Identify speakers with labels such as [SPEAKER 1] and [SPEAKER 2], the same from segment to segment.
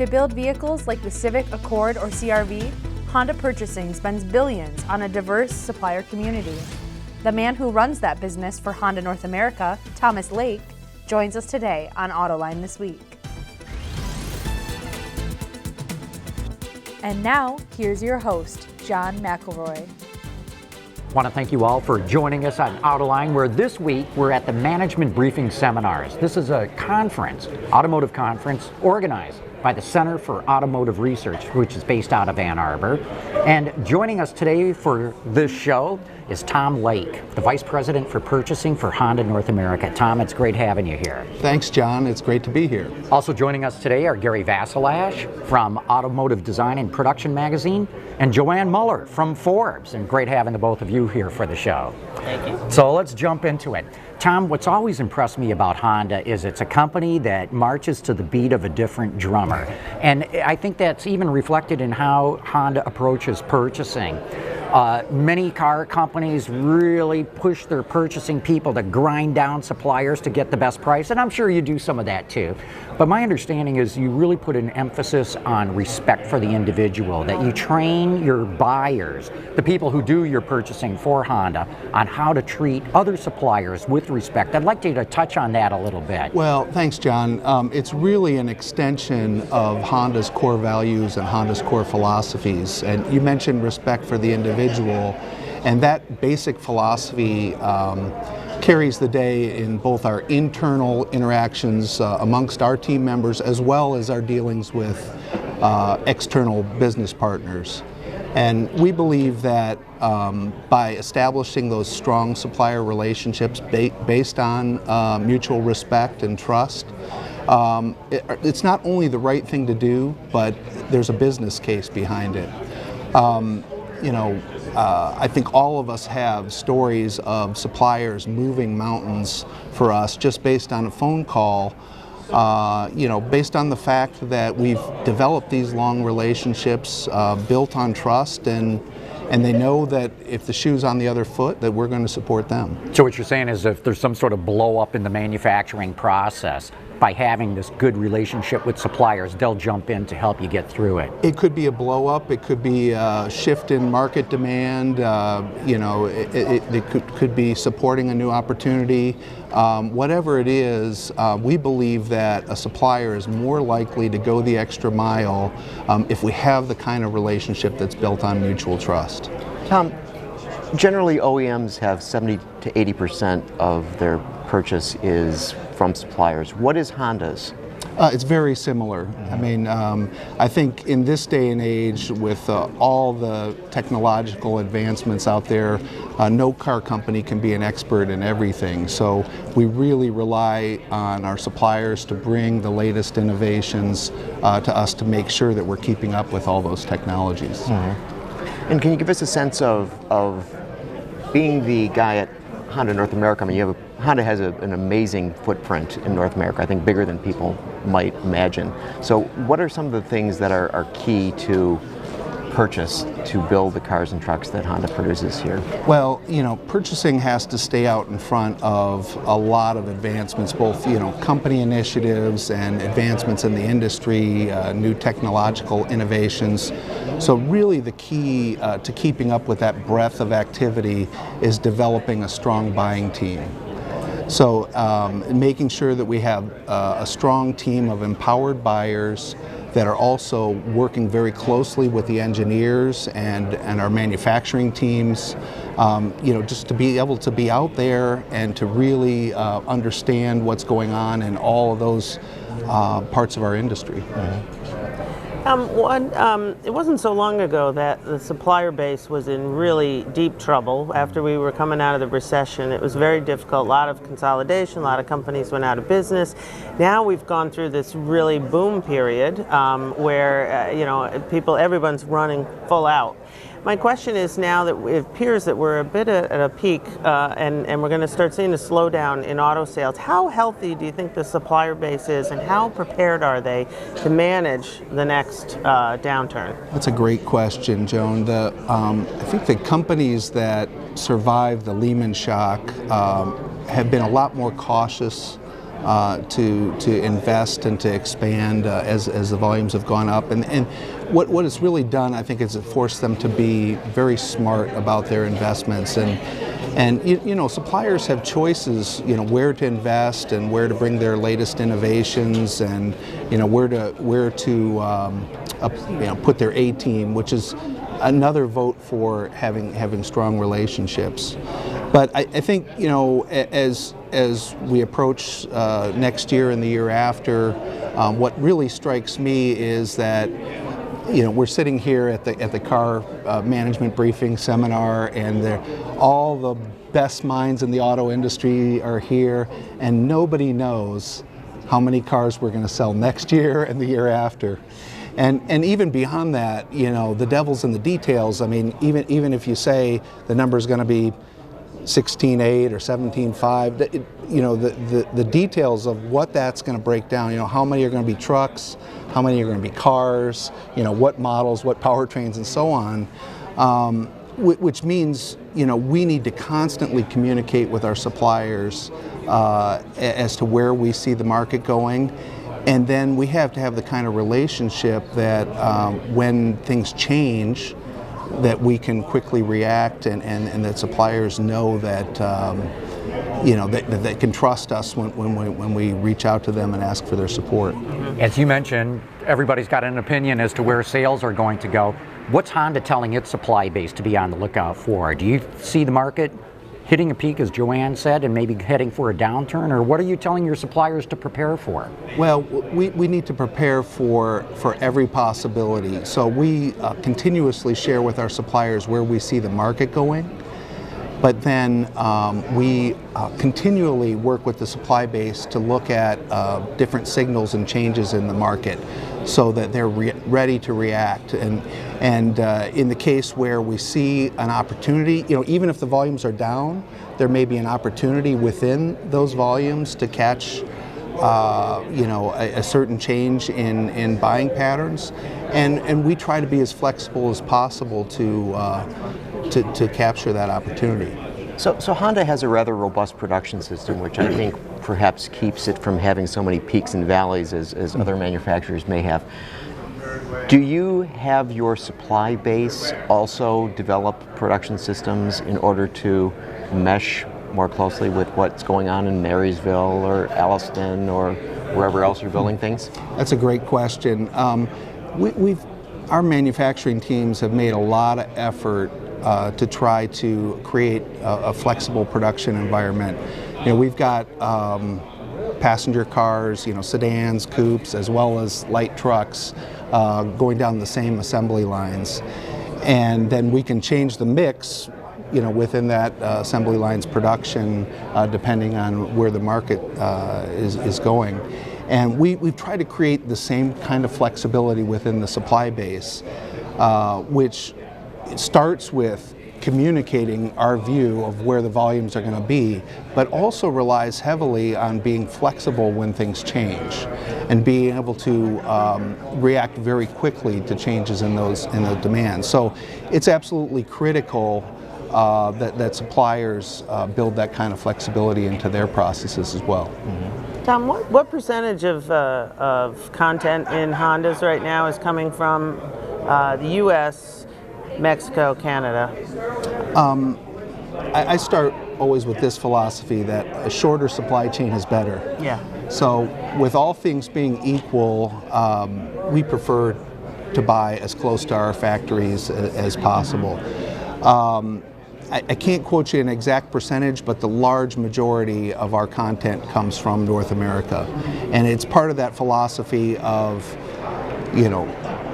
[SPEAKER 1] To build vehicles like the Civic, Accord, or CR-V, Honda Purchasing spends billions on a diverse supplier community. The man who runs that business for Honda North America, Thomas Lake, joins us today on Autoline This Week. And now, here's your host, John McElroy.
[SPEAKER 2] I want to thank you all for joining us on Autoline, where this week we're at the Management Briefing Seminars. This is a conference, automotive conference, organized by the Center for Automotive Research, which is based out of Ann Arbor. And joining us today for this show is Tom Lake, the Vice President for Purchasing for Honda North America. Tom, it's great having you here.
[SPEAKER 3] Thanks, John. It's great to be here.
[SPEAKER 2] Also joining us today are Gary Vasilash from Automotive Design and Production Magazine and Joann Muller from Forbes. And great having the both of you here for the show.
[SPEAKER 4] Thank you.
[SPEAKER 2] So let's jump into it. Tom, what's always impressed me about Honda is it's a company that marches to the beat of a different drummer. And I think that's even reflected in how Honda approaches purchasing. Many car companies really push their purchasing people to grind down suppliers to get the best price, and I'm sure you do some of that too. But my understanding is you really put an emphasis on respect for the individual, that you train your buyers, the people who do your purchasing for Honda, on how to treat other suppliers with respect. I'd like you to touch on that a little bit.
[SPEAKER 3] Well, thanks, John. It's really an extension of Honda's core values and Honda's core philosophies. And you mentioned respect for the individual, and that basic philosophy carries the day in both our internal interactions amongst our team members as well as our dealings with external business partners. And we believe that by establishing those strong supplier relationships based on mutual respect and trust, it's not only the right thing to do, but there's a business case behind it. I think all of us have stories of suppliers moving mountains for us just based on a phone call, based on the fact that we've developed these long relationships built on trust, and they know that if the shoe's on the other foot, that we're going to support them.
[SPEAKER 2] So what you're saying is if there's some sort of blow up in the manufacturing process, by having this good relationship with suppliers, they'll jump in to help you get through it.
[SPEAKER 3] It could be a blow up, it could be a shift in market demand, it could be supporting a new opportunity. Whatever it is, we believe that a supplier is more likely to go the extra mile if we have the kind of relationship that's built on mutual trust.
[SPEAKER 4] Tom, generally OEMs have 70 to 80% of their purchase is from suppliers. What is Honda's?
[SPEAKER 3] It's very similar. I mean, I think in this day and age, with all the technological advancements out there, no car company can be an expert in everything. So we really rely on our suppliers to bring the latest innovations to us to make sure that we're keeping up with all those technologies.
[SPEAKER 4] Mm-hmm. And can you give us a sense of being the guy at Honda North America? I mean, Honda has an amazing footprint in North America, I think bigger than people might imagine. So what are some of the things that are key to purchase to build the cars and trucks that Honda produces here?
[SPEAKER 3] Well, purchasing has to stay out in front of a lot of advancements, both, company initiatives and advancements in the industry, new technological innovations. So really the key to keeping up with that breadth of activity is developing a strong buying team. So making sure that we have a strong team of empowered buyers that are also working very closely with the engineers and our manufacturing teams, just to be able to be out there and to really understand what's going on in all of those parts of our industry.
[SPEAKER 4] Mm-hmm.
[SPEAKER 5] It wasn't so long ago that the supplier base was in really deep trouble after we were coming out of the recession. It was very difficult, a lot of consolidation, a lot of companies went out of business. Now we've gone through this really boom period where, everyone's running full out. My question is, now that it appears that we're a bit at a peak and we're going to start seeing a slowdown in auto sales, how healthy do you think the supplier base is, and how prepared are they to manage the next downturn?
[SPEAKER 3] That's a great question, Joan. I think the companies that survived the Lehman shock have been a lot more cautious to invest and to expand as the volumes have gone up. And what it's really done, I think, is it forced them to be very smart about their investments. And you know, suppliers have choices, you know, where to invest and where to bring their latest innovations, and you know, where to you know, put their A team, which is another vote for having strong relationships. But I think, you know, as we approach next year and the year after, what really strikes me is that, you know, we're sitting here at the car management briefing seminar, and all the best minds in the auto industry are here, and nobody knows how many cars we're going to sell next year and the year after. And even beyond that, you know, the devil's in the details. I mean, even if you say the number is going to be 16.8 or 17.5, you know, the details of what that's going to break down, you know, how many are going to be trucks, how many are going to be cars, you know, what models, what powertrains, and so on, which means, you know, we need to constantly communicate with our suppliers as to where we see the market going. And then we have to have the kind of relationship that when things change, that we can quickly react, and that suppliers know that you know, that they can trust us when we reach out to them and ask for their support.
[SPEAKER 2] As you mentioned, everybody's got an opinion as to where sales are going to go. What's Honda telling its supply base to be on the lookout for? Do you see the market hitting a peak, as Joann said, and maybe heading for a downturn, or what are you telling your suppliers to prepare for?
[SPEAKER 3] Well, we need to prepare for every possibility. So we continuously share with our suppliers where we see the market going, but then we continually work with the supply base to look at different signals and changes in the market, so that they're ready to react. And in the case where we see an opportunity, you know, even if the volumes are down, there may be an opportunity within those volumes to catch, you know, a certain change in buying patterns, and we try to be as flexible as possible to capture that opportunity.
[SPEAKER 4] So Honda has a rather robust production system, which I think perhaps keeps it from having so many peaks and valleys as other manufacturers may have. Do you have your supply base also develop production systems in order to mesh more closely with what's going on in Marysville or Alliston or wherever else you're building things?
[SPEAKER 3] That's a great question. Our manufacturing teams have made a lot of effort to try to create a flexible production environment. You know, we've got passenger cars, you know, sedans, coupes, as well as light trucks going down the same assembly lines. And then we can change the mix, you know, within that assembly line's production depending on where the market is going. And we've tried to create the same kind of flexibility within the supply base, which starts with communicating our view of where the volumes are going to be, but also relies heavily on being flexible when things change and being able to react very quickly to changes in those demands. So it's absolutely critical that suppliers build that kind of flexibility into their processes as well.
[SPEAKER 5] Mm-hmm. Tom, what percentage of content in Hondas right now is coming from the U.S., Mexico, Canada?
[SPEAKER 3] I start always with this philosophy that a shorter supply chain is better.
[SPEAKER 5] Yeah.
[SPEAKER 3] So with all things being equal, we prefer to buy as close to our factories as possible. I can't quote you an exact percentage, but the large majority of our content comes from North America. And it's part of that philosophy of, you know,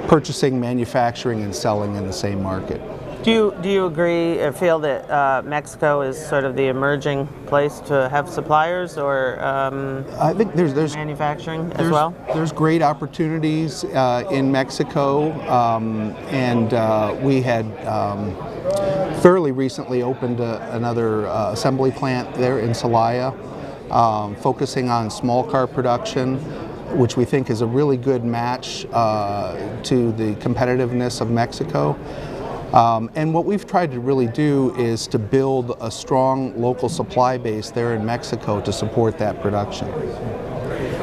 [SPEAKER 3] purchasing, manufacturing, and selling in the same market.
[SPEAKER 5] Do you agree or feel that Mexico is sort of the emerging place to have suppliers, or
[SPEAKER 3] I think there's
[SPEAKER 5] manufacturing as well?
[SPEAKER 3] There's great opportunities in Mexico, and we had fairly recently opened another assembly plant there in Celaya, focusing on small car production, which we think is a really good match to the competitiveness of Mexico. And what we've tried to really do is to build a strong local supply base there in Mexico to support that production.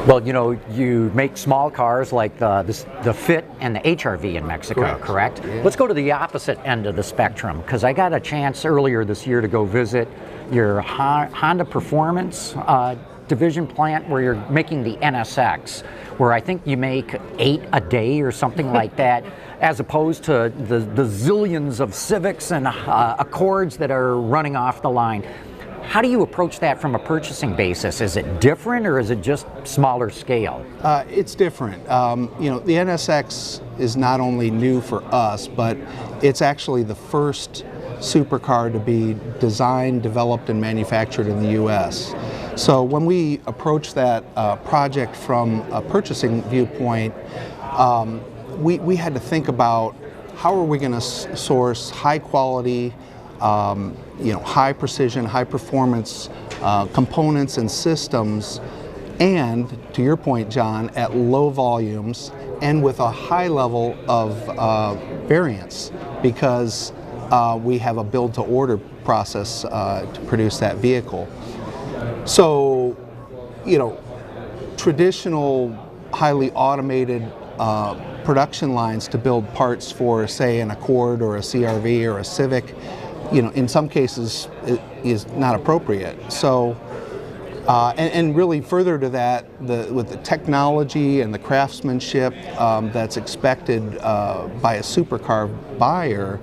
[SPEAKER 2] Well, you know, you make small cars like the Fit and the HRV in Mexico, correct?
[SPEAKER 3] Yeah.
[SPEAKER 2] Let's go to the opposite end of the spectrum, because I got a chance earlier this year to go visit your Honda Performance division plant where you're making the NSX, where I think you make 8 a day or something like that, as opposed to the zillions of Civics and Accords that are running off the line. How do you approach that from a purchasing basis? Is it different, or is it just smaller scale?
[SPEAKER 3] It's different. You know, the NSX is not only new for us, but it's actually the first supercar to be designed, developed, and manufactured in the U.S. So when we approach that project from a purchasing viewpoint, we had to think about how are we going to source high quality, you know, high precision, high performance components and systems, and to your point, John, at low volumes and with a high level of variance, because we have a build to order process to produce that vehicle. So, you know, traditional highly automated production lines to build parts for, say, an Accord or a CRV or a Civic, you know, in some cases it is not appropriate. So, and really further to that, with the technology and the craftsmanship that's expected by a supercar buyer,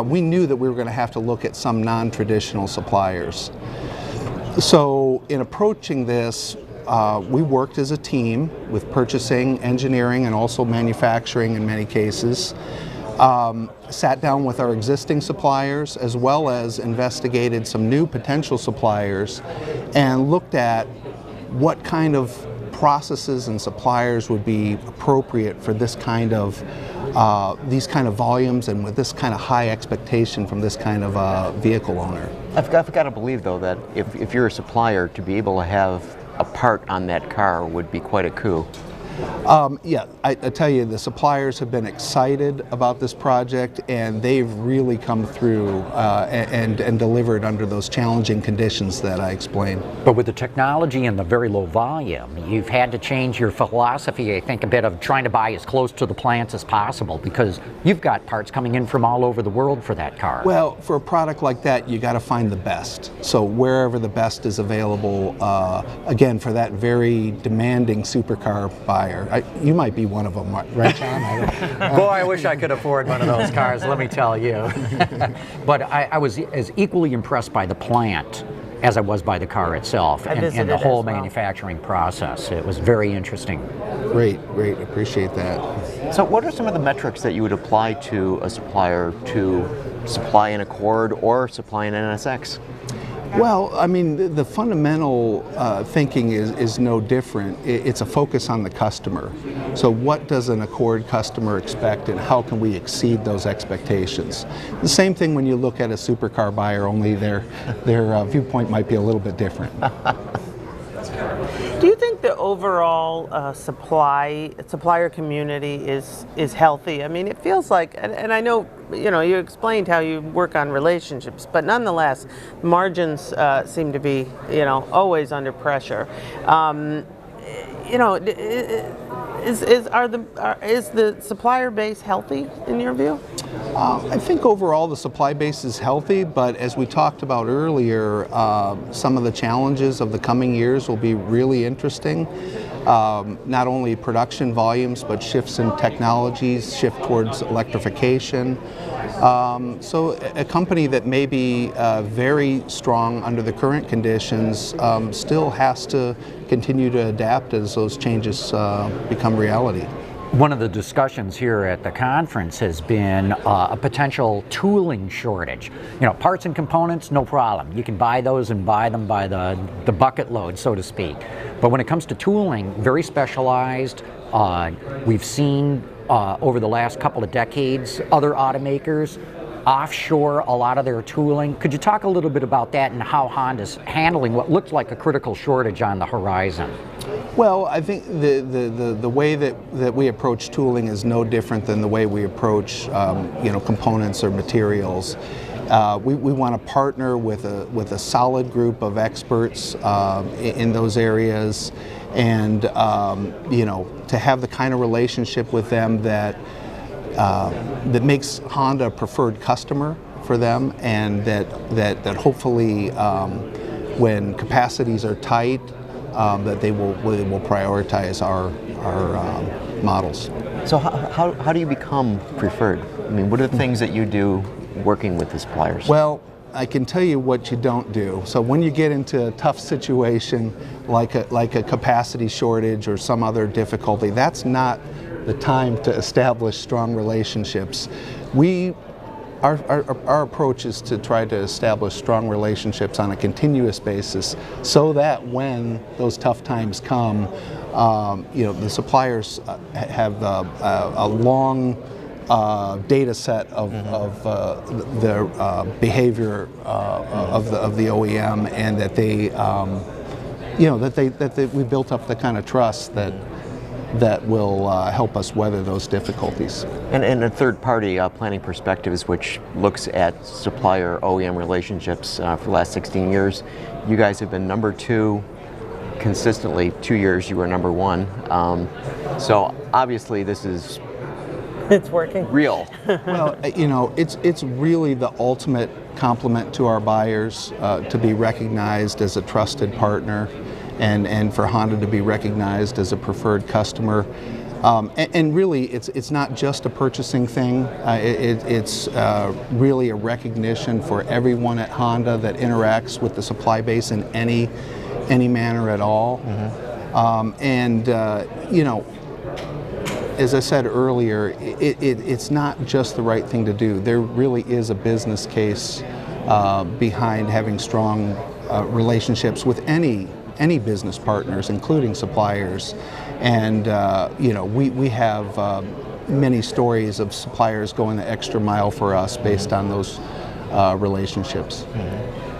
[SPEAKER 3] we knew that we were going to have to look at some non-traditional suppliers. So in approaching this, we worked as a team with purchasing, engineering, and also manufacturing in many cases. Sat down with our existing suppliers as well as investigated some new potential suppliers and looked at what kind of processes and suppliers would be appropriate for this kind of these kind of volumes and with this kind of high expectation from this kind of vehicle owner.
[SPEAKER 4] I've got to believe, though, that if you're a supplier, to be able to have a part on that car would be quite a coup.
[SPEAKER 3] Yeah, I tell you, the suppliers have been excited about this project, and they've really come through and delivered under those challenging conditions that I explained.
[SPEAKER 2] But with the technology and the very low volume, you've had to change your philosophy, I think, a bit of trying to buy as close to the plants as possible, because you've got parts coming in from all over the world for that car.
[SPEAKER 3] Well, for a product like that, you got to find the best. So wherever the best is available, again, for that very demanding supercar buyer. You might be one of them, right, John?
[SPEAKER 2] Boy, I wish I could afford one of those cars, let me tell you. But I was as equally impressed by the plant as I was by the car itself and the whole manufacturing process. It was very interesting.
[SPEAKER 3] Great, appreciate that.
[SPEAKER 4] So what are some of the metrics that you would apply to a supplier to supply an Accord or supply an NSX?
[SPEAKER 3] Well, I mean, the fundamental thinking is no different. It's a focus on the customer. So what does an Accord customer expect, and how can we exceed those expectations? The same thing when you look at a supercar buyer, only their viewpoint might be a little bit different.
[SPEAKER 5] Do you think the overall supplier community is healthy? I mean, it feels like, and I know, you know, you explained how you work on relationships, but nonetheless, margins seem to be, you know, always under pressure. You know, is the supplier base healthy in your view?
[SPEAKER 3] I think overall the supply base is healthy, but as we talked about earlier, some of the challenges of the coming years will be really interesting. Not only production volumes, but shifts in technologies, shift towards electrification. So a company that may be very strong under the current conditions still has to continue to adapt as those changes become reality.
[SPEAKER 2] One of the discussions here at the conference has been a potential tooling shortage. You know, parts and components, no problem. You can buy those and buy them by the bucket load, so to speak. But when it comes to tooling, very specialized. We've seen over the last couple of decades other automakers offshore a lot of their tooling. Could you talk a little bit about that and how Honda's handling what looks like a critical shortage on the horizon?
[SPEAKER 3] Well, I think the way that we approach tooling is no different than the way we approach components or materials. We want to partner with a solid group of experts in those areas, and to have the kind of relationship with them that makes Honda a preferred customer for them, and that hopefully when capacities are tight, that they will prioritize our models.
[SPEAKER 4] So how do you become preferred? I mean, what are the things that you do working with the suppliers?
[SPEAKER 3] Well, I can tell you what you don't do. So when you get into a tough situation like a capacity shortage or some other difficulty, that's not the time to establish strong relationships. Our approach is to try to establish strong relationships on a continuous basis, so that when those tough times come, the suppliers have a long data set of their behavior of the OEM, and that we built up the kind of trust that will help us weather those difficulties.
[SPEAKER 4] And a third-party planning perspectives, which looks at supplier OEM relationships for the last 16 years, you guys have been number 2 consistently. 2 years you were number 1. So obviously this is
[SPEAKER 5] It's working.
[SPEAKER 4] real.
[SPEAKER 3] Well, it's really the ultimate compliment to our buyers to be recognized as a trusted partner, and for Honda to be recognized as a preferred customer. And really, it's not just a purchasing thing. It's really a recognition for everyone at Honda that interacts with the supply base in any manner at all. As I said earlier, it's not just the right thing to do. There really is a business case behind having strong relationships with any business partners, including suppliers. And we have many stories of suppliers going the extra mile for us based on those relationships.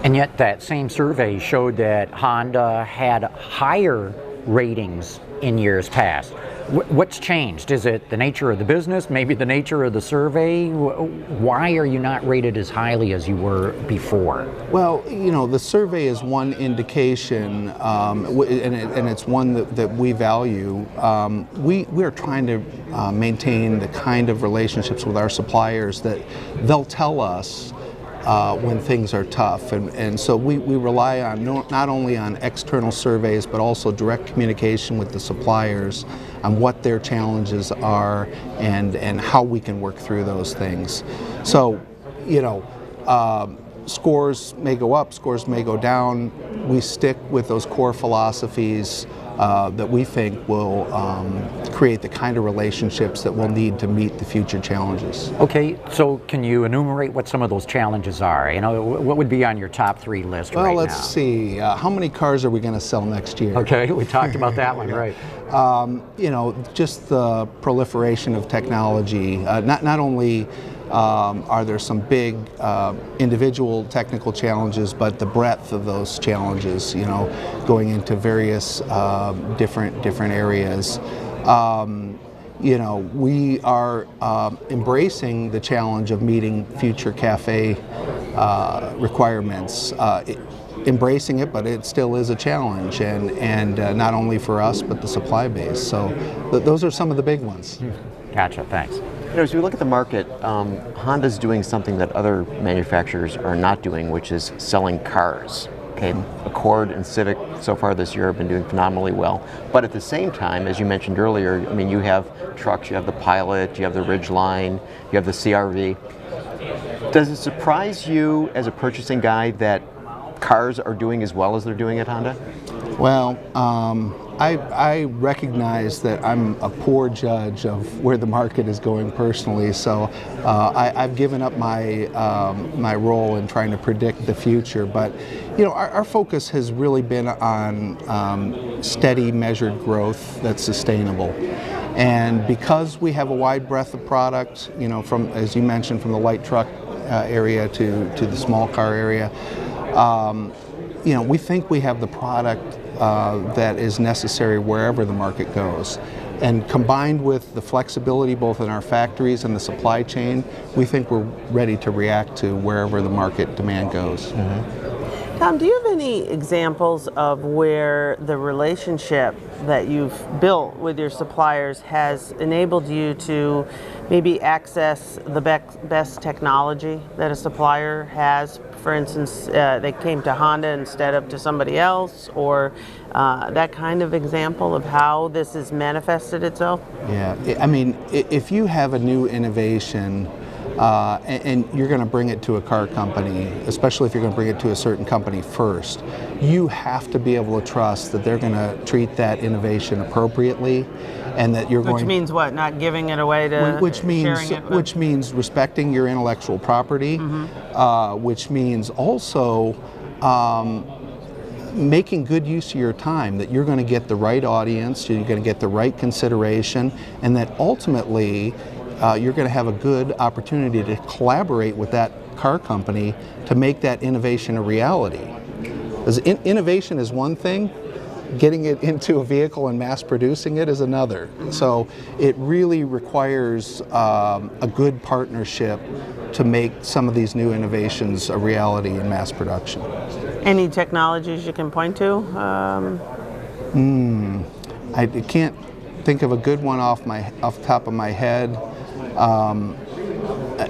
[SPEAKER 2] And yet that same survey showed that Honda had higher ratings in years past. What's changed? Is it the nature of the business, maybe the nature of the survey? Why are you not rated as highly as you were before?
[SPEAKER 3] Well, the survey is one indication, and it's one that we value. We are trying to maintain the kind of relationships with our suppliers that they'll tell us when things are tough, and so we rely on not only on external surveys, but also direct communication with the suppliers on what their challenges are and how we can work through those things. So, scores may go up, scores may go down. We stick with those core philosophies that we think will create the kind of relationships that we'll need to meet the future challenges.
[SPEAKER 2] Okay, so can you enumerate what some of those challenges are? What would be on your top 3 list right now?
[SPEAKER 3] Well, let's see. How many cars are we going to sell next year?
[SPEAKER 2] Okay, we talked about that one, right.
[SPEAKER 3] Just the proliferation of technology. Not only are there some big individual technical challenges, but the breadth of those challenges, going into various different areas. We are embracing the challenge of meeting future CAFE requirements. Embracing it, but it still is a challenge, and not only for us, but the supply base. So those are some of the big ones.
[SPEAKER 2] Gotcha, thanks.
[SPEAKER 4] As we look at the market, Honda's doing something that other manufacturers are not doing, which is selling cars. Okay, Accord and Civic so far this year have been doing phenomenally well. But at the same time, as you mentioned earlier, you have trucks, you have the Pilot, you have the Ridgeline, you have the CR-V. Does it surprise you as a purchasing guy that cars are doing as well as they're doing at Honda?
[SPEAKER 3] Well, I recognize that I'm a poor judge of where the market is going personally, so I've given up my role in trying to predict the future. But our focus has really been on steady, measured growth that's sustainable. And because we have a wide breadth of product, from, as you mentioned, from the light truck area to the small car area. We think we have the product that is necessary wherever the market goes. And combined with the flexibility both in our factories and the supply chain, we think we're ready to react to wherever the market demand goes.
[SPEAKER 5] Tom, do you have any examples of where the relationship that you've built with your suppliers has enabled you to maybe access the best technology that a supplier has? For instance, they came to Honda instead of to somebody else, or that kind of example of how this has manifested itself?
[SPEAKER 3] Yeah, I mean, if you have a new innovation and you're going to bring it to a car company, especially if you're going to bring it to a certain company first, you have to be able to trust that they're going to treat that innovation appropriately, and that you're going.
[SPEAKER 5] Which means what? Not giving it away to sharing it with?
[SPEAKER 3] Which means respecting your intellectual property, which means also making good use of your time, that you're going to get the right audience, you're going to get the right consideration, and that ultimately you're going to have a good opportunity to collaborate with that car company to make that innovation a reality. Because innovation is one thing, getting it into a vehicle and mass producing it is another. So it really requires a good partnership to make some of these new innovations a reality in mass production.
[SPEAKER 5] Any technologies you can point to?
[SPEAKER 3] I can't think of a good one off the top of my head.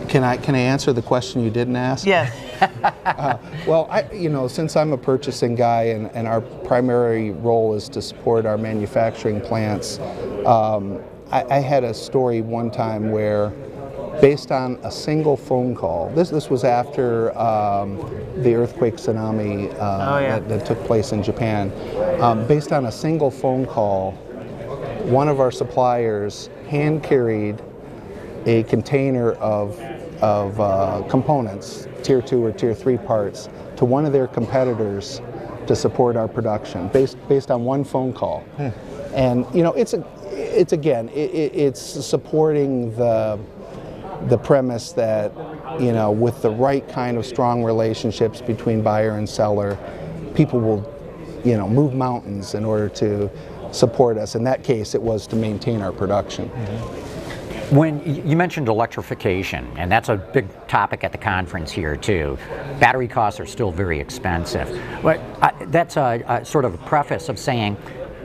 [SPEAKER 3] Can I answer the question you didn't ask?
[SPEAKER 5] Yes.
[SPEAKER 3] Well, since I'm a purchasing guy and our primary role is to support our manufacturing plants, I had a story one time where, based on a single phone call, this was after the earthquake tsunami that took place in Japan. Based on a single phone call, one of our suppliers hand-carried a container of components, tier 2 or tier 3 parts, to one of their competitors to support our production, based on one phone call. And it's supporting the premise that with the right kind of strong relationships between buyer and seller, people will move mountains in order to support us. In that case, it was to maintain our production.
[SPEAKER 2] When you mentioned electrification, and that's a big topic at the conference here too, battery costs are still very expensive. But that's a sort of a preface of saying,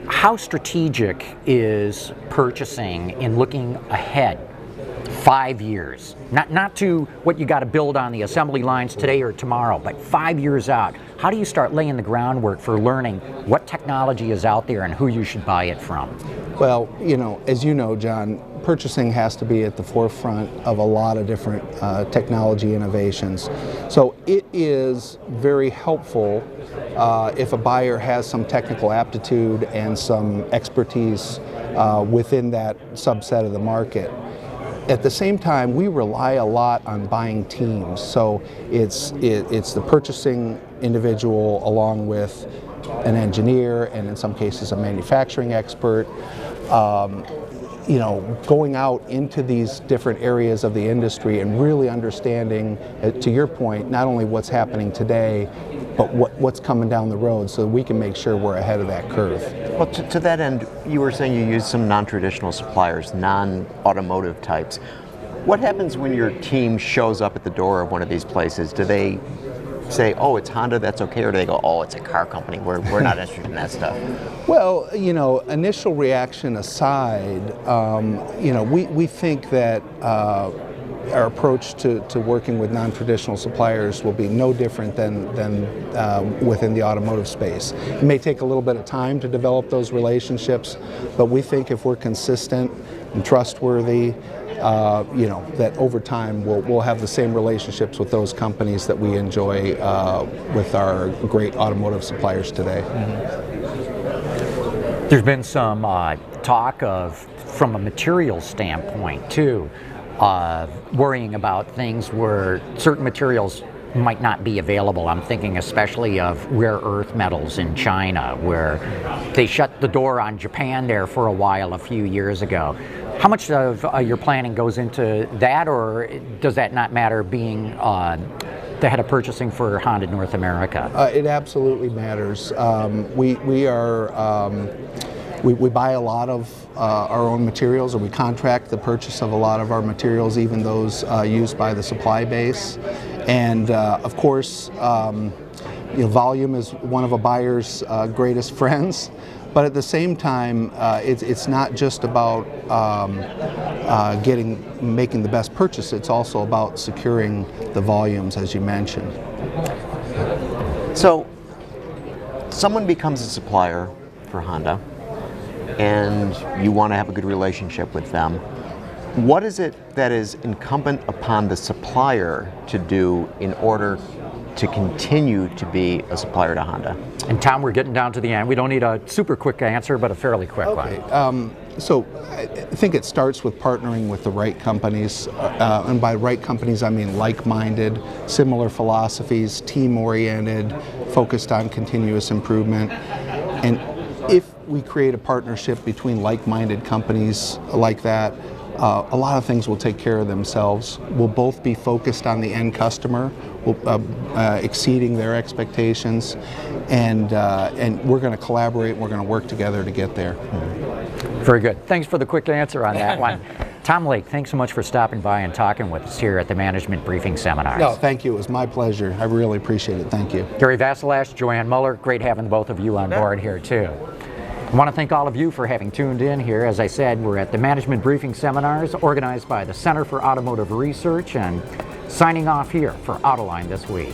[SPEAKER 2] how strategic is purchasing in looking ahead 5 years? Not to what you got to build on the assembly lines today or tomorrow, but 5 years out. How do you start laying the groundwork for learning what technology is out there and who you should buy it from?
[SPEAKER 3] Well, as you know, John, purchasing has to be at the forefront of a lot of different technology innovations. So it is very helpful if a buyer has some technical aptitude and some expertise within that subset of the market. At the same time, we rely a lot on buying teams. So it's the purchasing individual along with an engineer and in some cases a manufacturing expert, going out into these different areas of the industry and really understanding, to your point, not only what's happening today, but what's coming down the road, so we can make sure we're ahead of that curve.
[SPEAKER 4] Well, to that end, you were saying you use some non-traditional suppliers, non-automotive types. What happens when your team shows up at the door of one of these places? Do they say, oh, it's Honda, that's okay, or do they go, oh, it's a car company, we're not interested in that stuff?
[SPEAKER 3] Well, initial reaction aside, we think that our approach to working with non-traditional suppliers will be no different than within the automotive space. It may take a little bit of time to develop those relationships, but we think if we're consistent and trustworthy, that over time we'll have the same relationships with those companies that we enjoy with our great automotive suppliers today.
[SPEAKER 2] There's been some talk of, from a material standpoint too, worrying about things where certain materials might not be available. I'm thinking especially of rare earth metals in China, where they shut the door on Japan there for a while a few years ago. How much of your planning goes into that, or does that not matter being the head of purchasing for Honda North America?
[SPEAKER 3] It absolutely matters. We buy a lot of our own materials, or we contract the purchase of a lot of our materials, even those used by the supply base. And of course, volume is one of a buyer's greatest friends. But at the same time, it's not just about making the best purchase. It's also about securing the volumes, as you mentioned.
[SPEAKER 4] So, someone becomes a supplier for Honda, and you want to have a good relationship with them. What is it that is incumbent upon the supplier to do in order to continue to be a supplier to Honda?
[SPEAKER 2] And Tom, we're getting down to the end. We don't need a super quick answer, but a fairly quick one.
[SPEAKER 3] So I think it starts with partnering with the right companies, and by right companies I mean like-minded, similar philosophies, team-oriented, focused on continuous improvement. And if we create a partnership between like-minded companies like that, a lot of things will take care of themselves. We'll both be focused on the end customer, exceeding their expectations, and we're going to collaborate and we're going to work together to get there.
[SPEAKER 2] Very good. Thanks for the quick answer on that one. Tom Lake, thanks so much for stopping by and talking with us here at the Management Briefing Seminars.
[SPEAKER 3] No, thank you. It was my pleasure. I really appreciate it. Thank you.
[SPEAKER 2] Gary Vasilash, Joann Muller, great having both of you on board here too. I want to thank all of you for having tuned in here. As I said, we're at the Management Briefing Seminars organized by the Center for Automotive Research, and signing off here for Autoline this week.